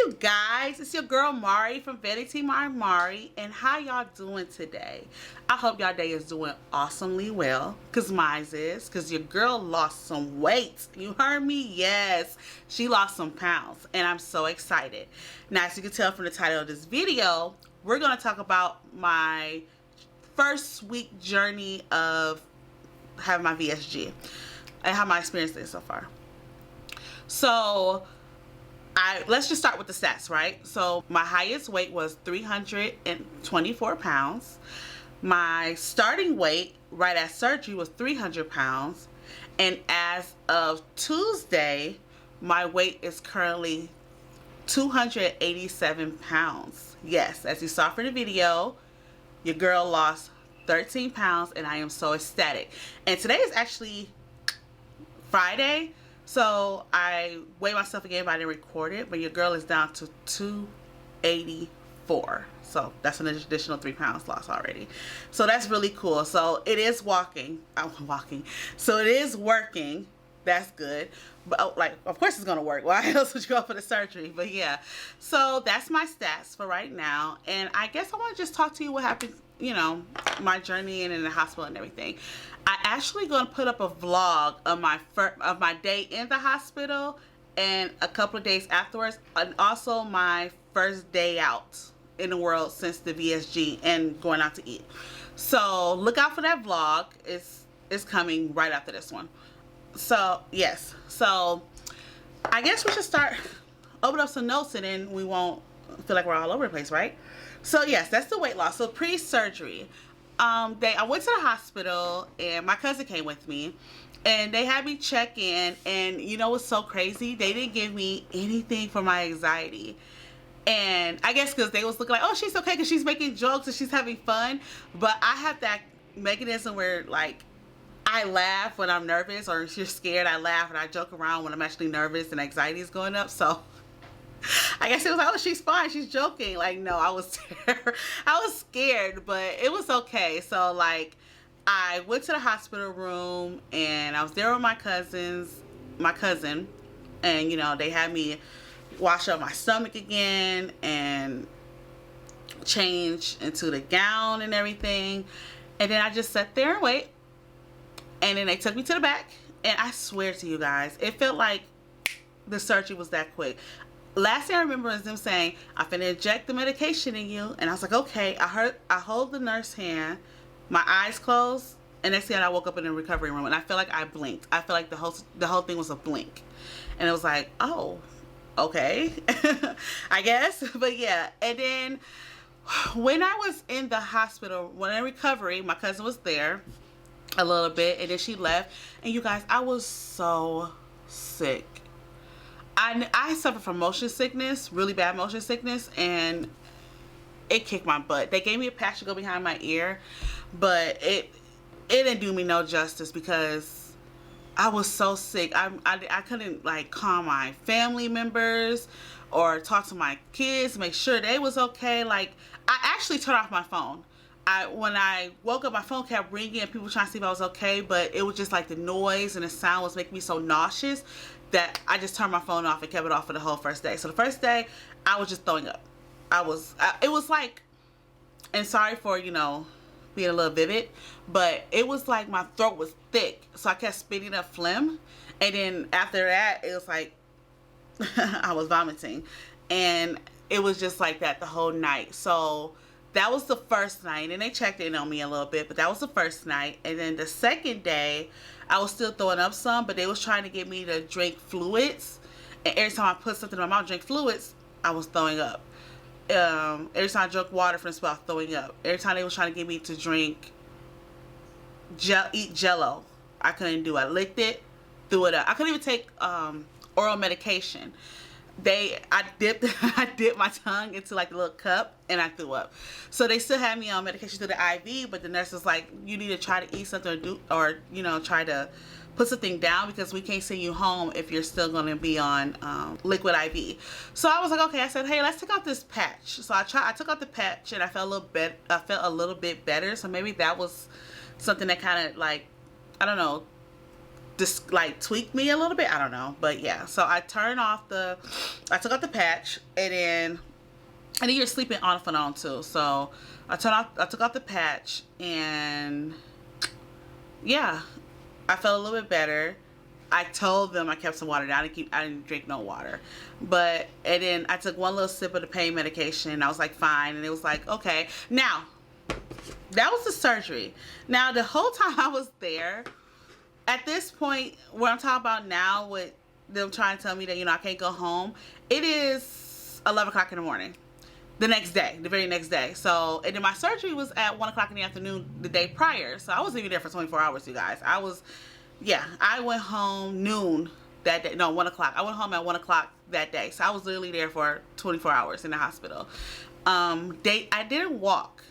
you guys, it's your girl Mari from Vanity Mari, and how y'all doing today? I hope y'all day is doing awesomely well, cause mine is, cause your girl lost some weight. You heard me? Yes, she lost some pounds, and I'm so excited. Now, as you can tell from the title of this video, we're gonna talk about my first week journey of having my VSG and how my experience is so far. So let's just start with the stats, right? So my highest weight was 324 pounds. My starting weight right at surgery was 300 pounds. And as of Tuesday, my weight is currently 287 pounds. Yes, as you saw from the video, your girl lost 13 pounds and I am so ecstatic. And today is actually Friday. So I weighed myself again, but I didn't record it. But your girl is down to 284. So that's an additional 3 pounds lost already. So that's really cool. So it is walking. I'm walking. So it is working. That's good. But like, of course it's gonna work. Why else would you go for the surgery? But yeah. So that's my stats for right now. And I guess I want to just talk to you what happened, you know, my journey and in the hospital and everything. I actually gonna put up a vlog of my day in the hospital and a couple of days afterwards, and also my first day out in the world since the VSG and going out to eat. So look out for that vlog. It's coming right after this one. So yes, so I guess we should start open up some notes and then we won't feel like we're all over the place, right? So yes, that's the weight loss. So pre-surgery, I went to the hospital and my cousin came with me and they had me check in, and you know what's so crazy? They didn't give me anything for my anxiety. And I guess because they was looking like, oh, she's okay because she's making jokes and she's having fun. But I have that mechanism where like I laugh when I'm nervous, or if you're scared, I laugh and I joke around when I'm actually nervous and anxiety is going up. So I guess it was like, oh, she's fine, she's joking. Like, no, I was I was scared, but it was okay. So like I went to the hospital room and I was there with my cousin, and you know, they had me wash up my stomach again and change into the gown and everything. And then I just sat there and wait. And then they took me to the back, and I swear to you guys, it felt like the surgery was that quick. Last thing I remember is them saying, I'm finna inject the medication in you. And I was like, okay. I hold the nurse hand, my eyes closed, and next thing I woke up in the recovery room, and I felt like I blinked. I felt like the whole thing was a blink. And it was like, oh, okay. I guess. But yeah. And then when I was in the hospital, when in recovery, my cousin was there a little bit, and then she left. And you guys, I was so sick. I suffer from motion sickness, really bad motion sickness, and it kicked my butt. They gave me a patch to go behind my ear, but it didn't do me no justice because I was so sick. I couldn't like calm my family members or talk to my kids, make sure they was okay. Like, I actually turned off my phone. When I woke up, my phone kept ringing and people trying to see if I was okay, but it was just like the noise and the sound was making me so nauseous that I just turned my phone off and kept it off for the whole first day. So the first day, I was just throwing up. It was like, and sorry for, you know, being a little vivid, but it was like my throat was thick, so I kept spitting up phlegm, and then after that, it was like I was vomiting, and it was just like that the whole night. So that was the first night, and they checked in on me a little bit, but that was the first night. And then the second day, I was still throwing up some, but they was trying to get me to drink fluids, and every time I put something in my mouth, drink fluids, I was throwing up. Every time I drank water from the spout, I was throwing up. Every time they was trying to get me to drink eat Jello, I couldn't do it. I licked it, threw it up. I couldn't even take oral medication. I dipped my tongue into like a little cup and I threw up. So they still had me on medication through the IV, but the nurse was like, you need to try to eat something or you know, try to put something down because we can't send you home if you're still going to be on liquid IV. So I was like, okay. I said, hey, let's take out this patch. So I took out the patch and I felt a little bit better. So maybe that was something that kind of like, I don't know, just like tweak me a little bit. I don't know, but yeah. So I took out the patch, and then you're sleeping off and on too. So I took out the patch, and yeah, I felt a little bit better. I told them I kept some water down. I didn't drink no water, and then I took one little sip of the pain medication, and I was like fine, and it was like okay. Now that was the surgery. Now the whole time I was there, at this point, what I'm talking about now, with them trying to tell me that, I can't go home, it is 11 o'clock in the morning. The very next day. So, and then my surgery was at 1 o'clock in the afternoon the day prior. So I wasn't even there for 24 hours, you guys. I went home noon that day. No, 1 o'clock. I went home at 1 o'clock that day. So I was literally there for 24 hours in the hospital. I didn't walk.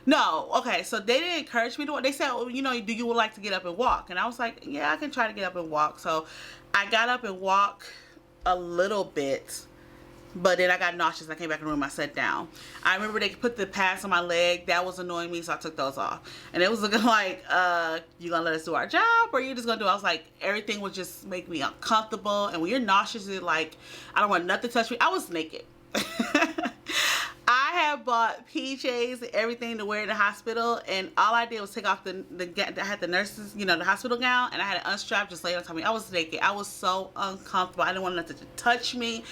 No, okay, so they didn't encourage me to walk. They said, well, do you would like to get up and walk? And I was like, yeah, I can try to get up and walk. So I got up and walked a little bit, but then I got nauseous and I came back in the room. I sat down. I remember they put the pads on my leg. That was annoying me, so I took those off. And it was looking like, you gonna let us do our job, or you just gonna do it? I was like, everything would just make me uncomfortable. And when you're nauseous, it's like, I don't want nothing to touch me. I was naked. I had bought PJs and everything to wear in the hospital, and all I did was take off I had the nurses, the hospital gown, and I had it unstrapped, just laid on top of me. I was naked. I was so uncomfortable. I didn't want nothing to touch me.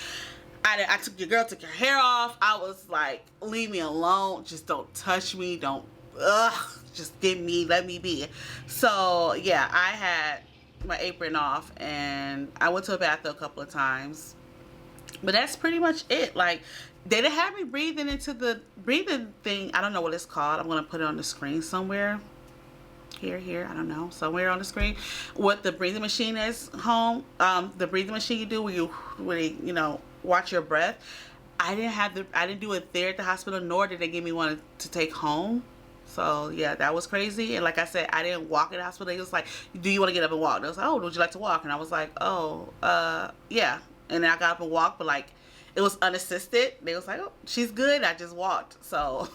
Took your hair off. I was like, leave me alone. Just don't touch me. Just let me be. So yeah, I had my apron off, and I went to the bathroom a couple of times. But that's pretty much it. Like, they didn't have me breathing into the breathing thing. I don't know what it's called. I'm going to put it on the screen somewhere. Here, I don't know. Somewhere on the screen. What the breathing machine is home. The breathing machine you do where you watch your breath. I didn't do it there at the hospital, nor did they give me one to take home. So yeah, that was crazy. And like I said, I didn't walk in the hospital. They was like, do you want to get up and walk? They was like, oh, would you like to walk? And I was like, oh, yeah. And then I got up and walked, but like, it was unassisted. They was like, oh, she's good. I just walked. So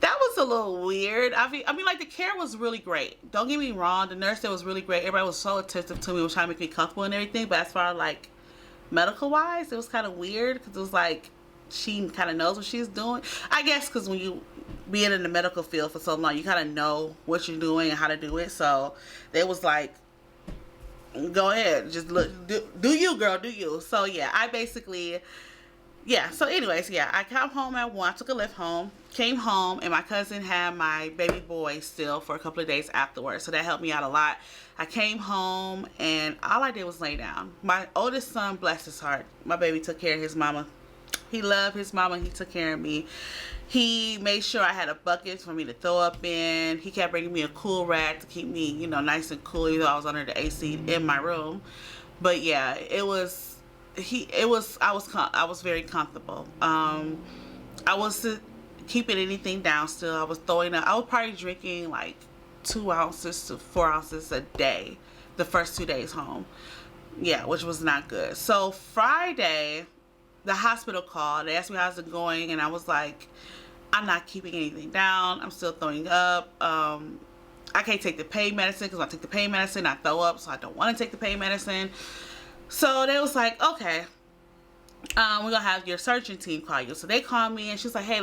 that was a little weird. I mean, like, the care was really great. Don't get me wrong. The nurse there was really great. Everybody was so attentive to me, was trying to make me comfortable and everything. But as far as like medical wise, it was kind of weird, because it was like, she kind of knows what she's doing. I guess because when you being in the medical field for so long, you kind of know what you're doing and how to do it. So they was like, go ahead, just look, do you, girl, do you. So yeah, so anyways, yeah, I come home at 1, took a lift home, came home, and my cousin had my baby boy still for a couple of days afterwards, so that helped me out a lot. I came home, and all I did was lay down. My oldest son, bless his heart, my baby took care of his mama. He loved his mama. He took care of me. He made sure I had a bucket for me to throw up in. He kept bringing me a cool rack to keep me, nice and cool, even though I was under the AC in my room. But yeah, I was very comfortable. I wasn't keeping anything down still. I was probably drinking like 2 ounces to 4 ounces a day the first 2 days home. Yeah, which was not good. So Friday, the hospital called. They asked me how's it going, and I was like, I'm not keeping anything down. I'm still throwing up. I can't take the pain medicine, because when I take the pain medicine, I throw up, so I don't want to take the pain medicine. So they was like, okay, we're going to have your surgeon team call you. So they called me, and she's like, hey,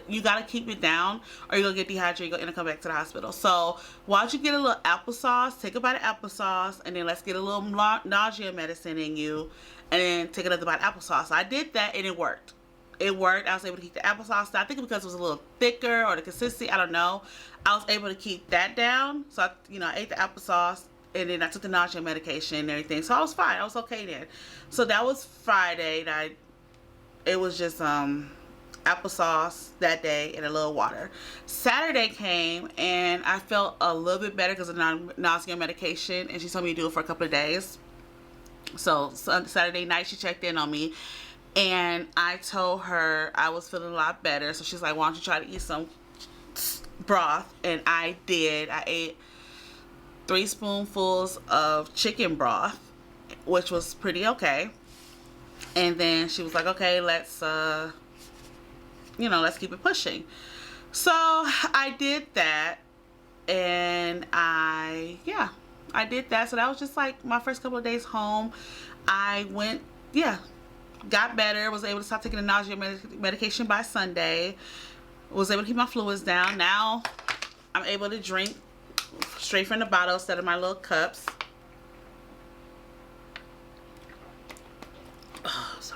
you got to keep it down, or you're going to get dehydrated, you're going to come back to the hospital. So why don't you get a little applesauce, take a bite of applesauce, and then let's get a little nausea medicine in you, and then take another bite of applesauce. So I did that, and it worked. It worked. I was able to keep the applesauce down. I think because it was a little thicker, or the consistency, I don't know. I was able to keep that down. So I ate the applesauce, and then I took the nausea medication and everything. So I was fine. I was okay then. So that was Friday. It was just applesauce that day and a little water. Saturday came, and I felt a little bit better because of the nausea medication, and she told me to do it for a couple of days. So Saturday night, she checked in on me, and I told her I was feeling a lot better. So she's like, why don't you try to eat some broth? And I did. I ate 3 spoonfuls of chicken broth, which was pretty okay. And then she was like, okay, let's keep it pushing. So I did that, and I did that. So that was just like my first couple of days home. I went, yeah, got better. Was able to stop taking the nausea medication by Sunday. Was able to keep my fluids down. Now I'm able to drink straight from the bottle instead of my little cups. Oh, so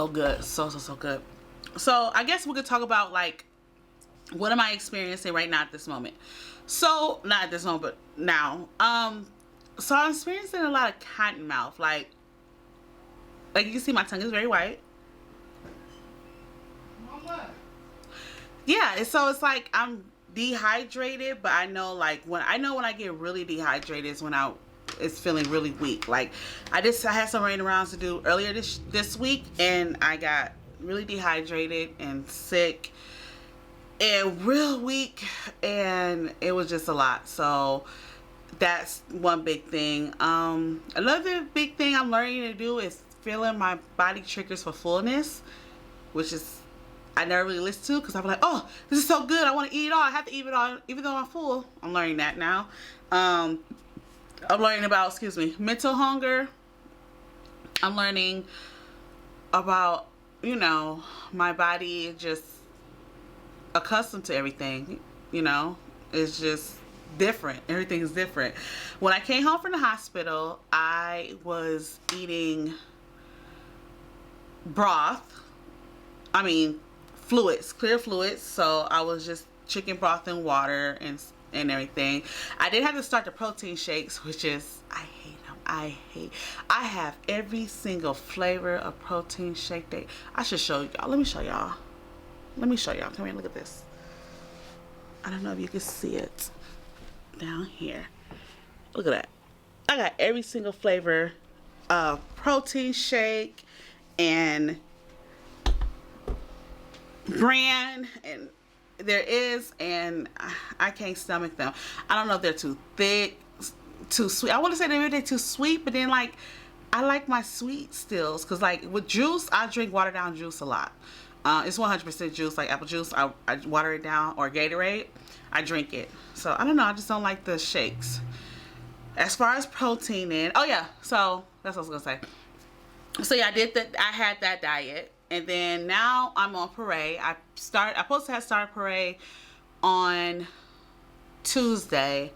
good. So good. So good. So I guess we could talk about like, what am I experiencing right now at this moment? So, not at this moment, but now. So I'm experiencing a lot of cotton mouth. Like you can see my tongue is very white. Yeah, so it's like I'm dehydrated, but I know like when I get really dehydrated is when it's feeling really weak. Like I had some running around to do earlier this week, and I got really dehydrated and sick and real weak, and it was just a lot. So that's one big thing. Another big thing I'm learning to do is feeling my body triggers for fullness, which is I never really listened to, because I'm like, oh, this is so good, I want to eat it all, I have to eat it all even though I'm full. I'm learning that now. I'm learning about, mental hunger. I'm learning about, my body just accustomed to everything, it's just different. Everything is different. When I came home from the hospital, I was eating fluids, clear fluids. So I was just chicken broth and water and everything. I did have to start the protein shakes, which is, I hate them. I have every single flavor of protein shake day. I should show y'all. Let me show y'all. Come here and look at this. I don't know if you can see it down here. Look at that. I got every single flavor of protein shake and brand and there is, and I can't stomach them. I don't know if they're too thick, too sweet. I want to say maybe they're too sweet, but then like I like my sweet stills, because like with juice, I drink watered down juice a lot. It's 100% juice, like apple juice. I water it down, or Gatorade, I drink it. So I don't know, I just don't like the shakes. As far as protein in, oh yeah, so that's what I was gonna say. So yeah, I had that diet, and then now I'm on parade. I supposed to have started parade on Tuesday,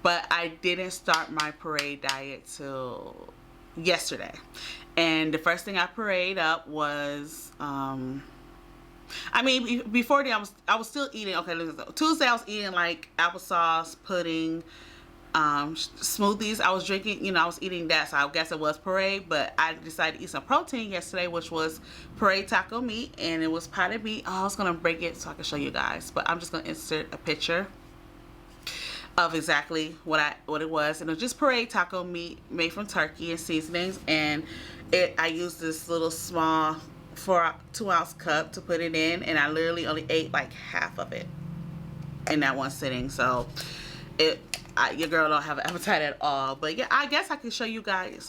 but I didn't start my parade diet till yesterday. And the first thing I parade up was, before that I was still eating. Okay, Tuesday I was eating like applesauce, pudding, smoothies. I was drinking, I was eating that, so I guess it was parade. But I decided to eat some protein yesterday, which was parade taco meat, and it was potted meat. Oh, I was gonna break it so I can show you guys, but I'm just gonna insert a picture of exactly what it was. And it was just parade taco meat made from turkey and seasonings, and I used this little small 2-ounce cup to put it in, and I literally only ate like half of it in that one sitting. So your girl don't have an appetite at all. But yeah, I guess I can show you guys.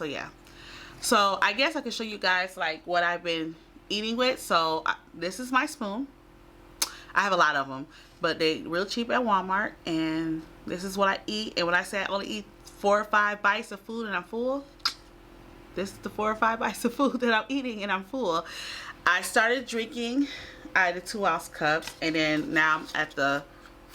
So I guess I can show you guys like what I've been eating with. So this is my spoon. I have a lot of them, but they real cheap at Walmart, and this is what I eat. And when I say I only eat 4 or 5 bites of food and I'm full, this is the 4 or 5 bites of food that I'm eating and I'm full. I started drinking out of the 2-ounce cups, and then now I'm at the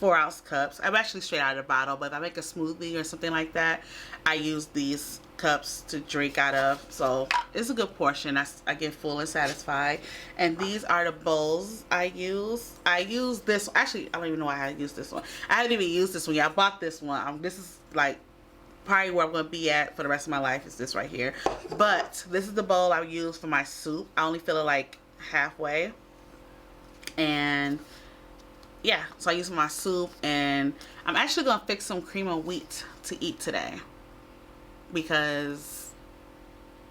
4-ounce cups. I'm actually straight out of the bottle, but if I make a smoothie or something like that, I use these cups to drink out of. So it's a good portion. I get full and satisfied. And these are the bowls I use. I use this. Actually, I don't even know why I use this one. I haven't even used this one yet. I bought this one. This is like probably where I'm going to be at for the rest of my life, is this right here. But this is the bowl I use for my soup. I only fill it like halfway. And yeah, so I use my soup, and I'm actually going to fix some cream of wheat to eat today, because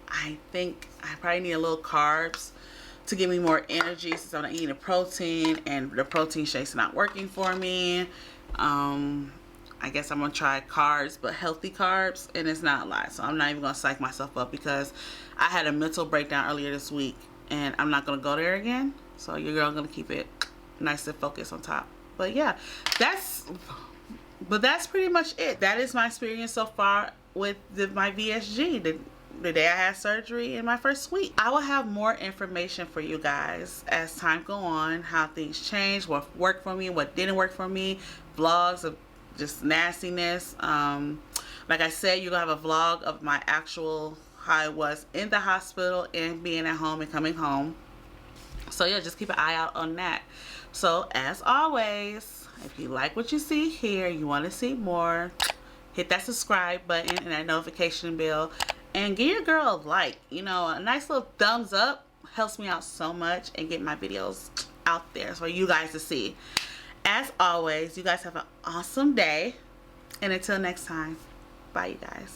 I think I probably need a little carbs to give me more energy, since I'm not eating the protein and the protein shake's not working for me. I guess I'm gonna try carbs, but healthy carbs, and it's not a lot. So I'm not even gonna psych myself up, because I had a mental breakdown earlier this week, and I'm not gonna go there again. So your girl gonna keep it nice and focused on top. But yeah, that's pretty much it. That is my experience so far with my VSG. The day I had surgery in my first week. I will have more information for you guys as time go on, how things change, what worked for me, what didn't work for me, vlogs of just nastiness. Like I said, you're gonna have a vlog of my actual how I was in the hospital and being at home and coming home. So yeah, just keep an eye out on that. So as always, if you like what you see here, you want to see more, hit that subscribe button and that notification bell. And give your girl a like. You know, a nice little thumbs up helps me out so much and get my videos out there for you guys to see. As always, you guys have an awesome day. And until next time, bye you guys.